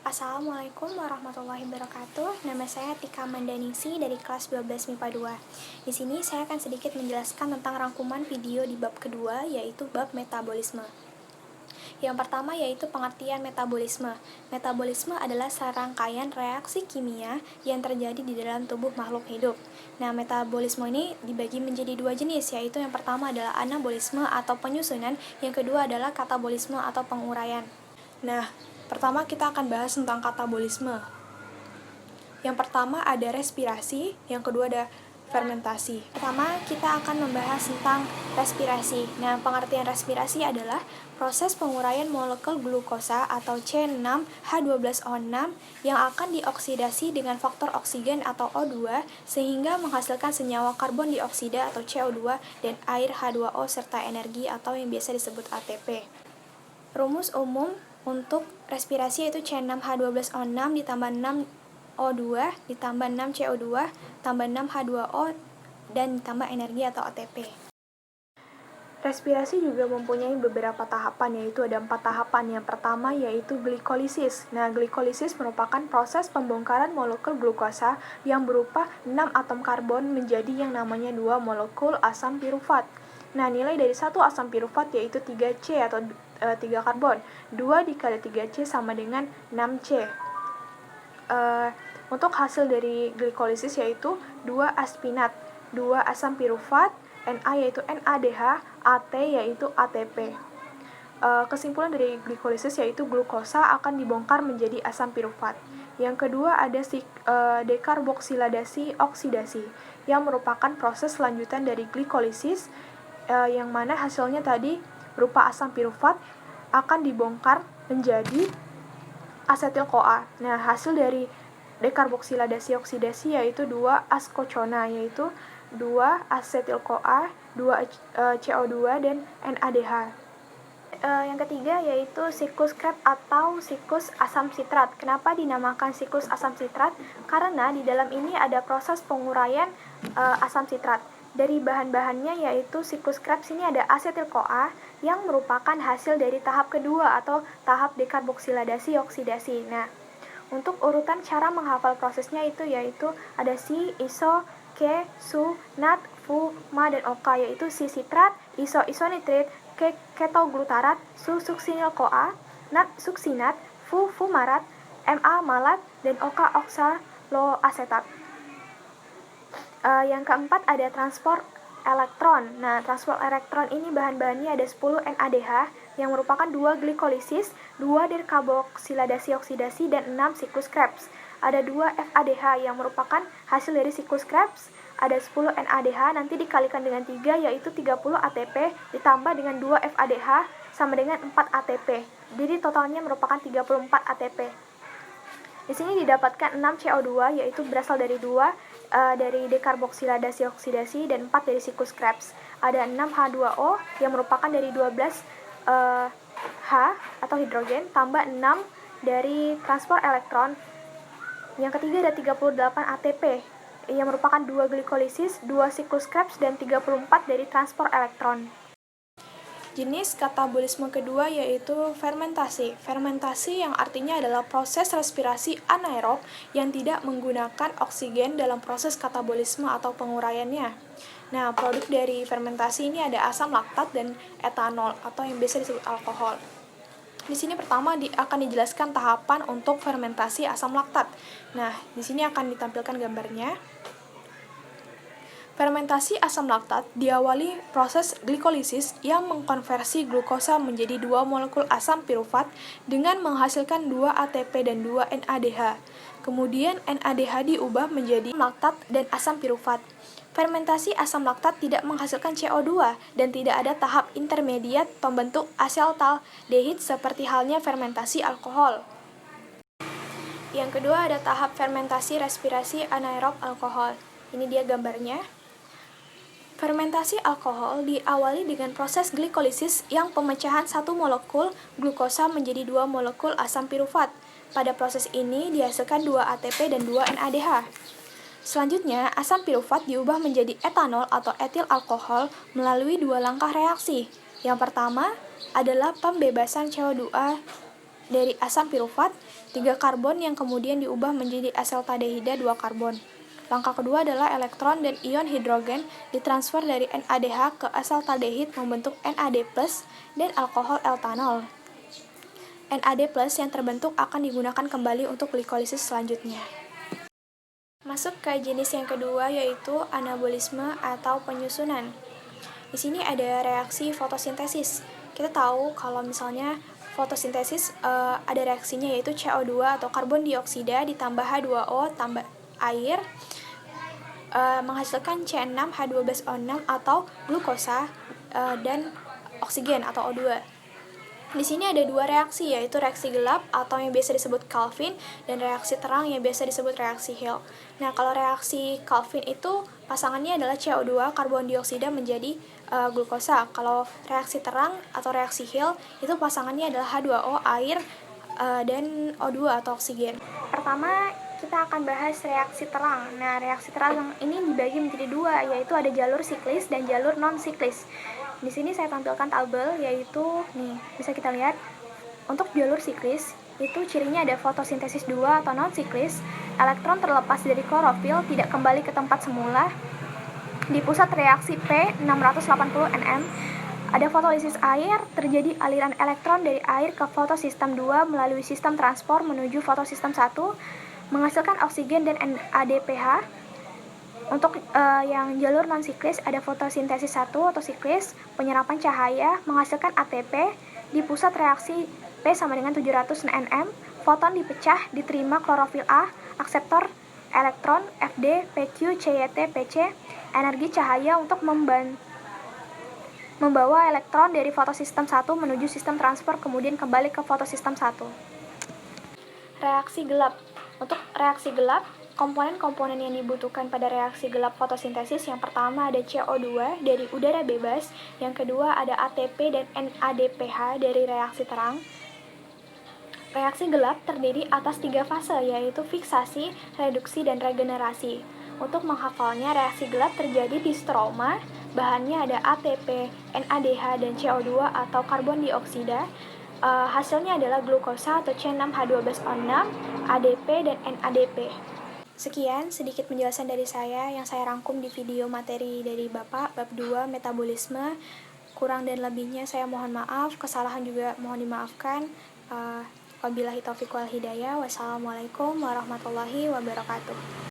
Assalamualaikum warahmatullahi wabarakatuh. Nama saya Tika Mandaningsi dari kelas 12 MIPA 2. Di sini saya akan sedikit menjelaskan tentang rangkuman video di bab kedua, yaitu bab metabolisme. Yang pertama yaitu pengertian metabolisme. Metabolisme adalah serangkaian reaksi kimia yang terjadi di dalam tubuh makhluk hidup. Nah, metabolisme ini dibagi menjadi dua jenis, yaitu yang pertama adalah anabolisme atau penyusunan, yang kedua adalah katabolisme atau penguraian. Nah, pertama kita akan bahas tentang katabolisme. Yang pertama ada respirasi, yang kedua ada fermentasi. Pertama, kita akan membahas tentang respirasi. Nah, pengertian respirasi adalah proses penguraian molekul glukosa atau C6H12O6 yang akan dioksidasi dengan faktor oksigen atau O2 sehingga menghasilkan senyawa karbon dioksida atau CO2 dan air H2O serta energi atau yang biasa disebut ATP. Rumus umum untuk respirasi yaitu C6H12O6 ditambah 6O2 ditambah 6CO2 tambah 6H2O dan ditambah energi atau ATP. Respirasi juga mempunyai beberapa tahapan, yaitu ada 4 tahapan. Yang pertama yaitu glikolisis. Nah, glikolisis merupakan proses pembongkaran molekul glukosa yang berupa 6 atom karbon menjadi yang namanya 2 molekul asam pirufat. Nah, nilai dari satu asam pirufat yaitu 3C atau 3 karbon. 2 dikali 3C sama dengan 6C. Untuk hasil dari glikolisis yaitu 2 aspinat, 2 asam pirufat, Na yaitu NADH, AT yaitu ATP. Kesimpulan dari glikolisis yaitu glukosa akan dibongkar menjadi asam pirufat. Yang kedua ada dekarboksiladasi oksidasi yang merupakan proses lanjutan dari glikolisis yang mana hasilnya tadi berupa asam pirufat akan dibongkar menjadi asetil-CoA. Nah, hasil dari dekarboksiladasi oksidasi yaitu 2 askocona, yaitu 2 asetil-CoA, 2 CO2 dan NADH. Yang ketiga yaitu siklus Krebs atau siklus asam sitrat. Kenapa dinamakan siklus asam sitrat? Karena di dalam ini ada proses penguraian asam sitrat. Dari bahan-bahannya yaitu siklus Krebs ini ada asetil-CoA yang merupakan hasil dari tahap kedua atau tahap dekarboksiladasi oksidasi. Nah, untuk urutan cara menghafal prosesnya itu yaitu ada si, iso, ke, su, nat, fu, ma, dan oka, yaitu si sitrat, iso isonitrit, ke ketoglutarat, su suksinil CoA, nat suksinat, fu fumarat, ma malat, dan oka oksaloasetat. Yang keempat ada transport elektron. Nah, transport elektron ini bahan-bahannya ada 10 NADH yang merupakan 2 glikolisis, 2 dekarboksiladasi oksidasi, dan 6 siklus Krebs. Ada 2 FADH yang merupakan hasil dari siklus Krebs, ada 10 NADH, nanti dikalikan dengan 3 yaitu 30 ATP, ditambah dengan 2 FADH sama dengan 4 ATP. Jadi totalnya merupakan 34 ATP. Di sini didapatkan 6 CO2 yaitu berasal dari 2 dari dekarboksiladasi oksidasi dan 4 dari siklus Krebs. Ada 6 H2O yang merupakan dari 12 H atau hidrogen tambah 6 dari transport elektron. Yang ketiga ada 38 ATP yang merupakan 2 glikolisis, 2 siklus Krebs dan 34 dari transport elektron. Jenis katabolisme kedua yaitu fermentasi. Fermentasi yang artinya adalah proses respirasi anaerob yang tidak menggunakan oksigen dalam proses katabolisme atau penguraiannya. Nah, produk dari fermentasi ini ada asam laktat dan etanol atau yang biasa disebut alkohol. Di sini pertama akan dijelaskan tahapan untuk fermentasi asam laktat. Nah, di sini akan ditampilkan gambarnya. Fermentasi asam laktat diawali proses glikolisis yang mengkonversi glukosa menjadi 2 molekul asam pirufat dengan menghasilkan 2 ATP dan 2 NADH. Kemudian NADH diubah menjadi laktat dan asam pirufat. Fermentasi asam laktat tidak menghasilkan CO2 dan tidak ada tahap intermediat pembentuk asetaldehid seperti halnya fermentasi alkohol. Yang kedua ada tahap fermentasi respirasi anaerob alkohol. Ini dia gambarnya. Fermentasi alkohol diawali dengan proses glikolisis yang pemecahan satu molekul glukosa menjadi 2 molekul asam pirufat. Pada proses ini dihasilkan 2 ATP dan 2 NADH. Selanjutnya, asam pirufat diubah menjadi etanol atau etil alkohol melalui 2 langkah reaksi. Yang pertama adalah pembebasan CO2 dari asam pirufat, 3 karbon yang kemudian diubah menjadi asetaldehyda 2 karbon. Langkah kedua adalah elektron dan ion hidrogen ditransfer dari NADH ke asetaldehyde membentuk NAD+ dan alkohol etanol. NAD+ yang terbentuk akan digunakan kembali untuk glikolisis selanjutnya. Masuk ke jenis yang kedua yaitu anabolisme atau penyusunan. Di sini ada reaksi fotosintesis. Kita tahu kalau misalnya fotosintesis ada reaksinya yaitu CO2 atau karbon dioksida ditambah H2O tambah air menghasilkan C6H12O6 atau glukosa dan oksigen atau O2. Di sini ada 2 reaksi yaitu reaksi gelap atau yang biasa disebut Calvin dan reaksi terang yang biasa disebut reaksi Hill. Nah, kalau reaksi Calvin itu pasangannya adalah CO2 karbon dioksida menjadi glukosa. Kalau reaksi terang atau reaksi Hill itu pasangannya adalah H2O air dan O2 atau oksigen. Pertama, kita akan bahas reaksi terang. Nah, reaksi terang ini dibagi menjadi 2 yaitu ada jalur siklis dan jalur non-siklis. Di sini saya tampilkan tabel yaitu nih, bisa kita lihat untuk jalur siklis itu cirinya ada fotosintesis 2 atau non-siklis, elektron terlepas dari klorofil tidak kembali ke tempat semula. Di pusat reaksi P680 Nm ada fotolisis air, terjadi aliran elektron dari air ke fotosistem 2 melalui sistem transport menuju fotosistem 1 menghasilkan oksigen dan NADPH. Untuk yang jalur non-siklis ada fotosintesis 1 atau siklis, penyerapan cahaya menghasilkan ATP. Di pusat reaksi P sama dengan 700 nm, foton dipecah, diterima klorofil A, akseptor elektron Fd, PQ, CYT, PC, energi cahaya untuk membawa elektron dari fotosistem 1 menuju sistem transfer kemudian kembali ke fotosistem 1. Reaksi gelap. Untuk reaksi gelap, komponen-komponen yang dibutuhkan pada reaksi gelap fotosintesis yang pertama ada CO2 dari udara bebas, yang kedua ada ATP dan NADPH dari reaksi terang. Reaksi gelap terdiri atas 3 fase yaitu fiksasi, reduksi, dan regenerasi. Untuk menghafalnya, reaksi gelap terjadi di stroma, bahannya ada ATP, NADH, dan CO2 atau karbon dioksida. Hasilnya adalah glukosa atau C6H12O6, ADP, dan NADP. Sekian sedikit penjelasan dari saya yang saya rangkum di video materi dari Bapak, bab 2 metabolisme. Kurang dan lebihnya saya mohon maaf, kesalahan juga mohon dimaafkan. Wabillahi taufiq wal hidayah. Wassalamualaikum warahmatullahi wabarakatuh.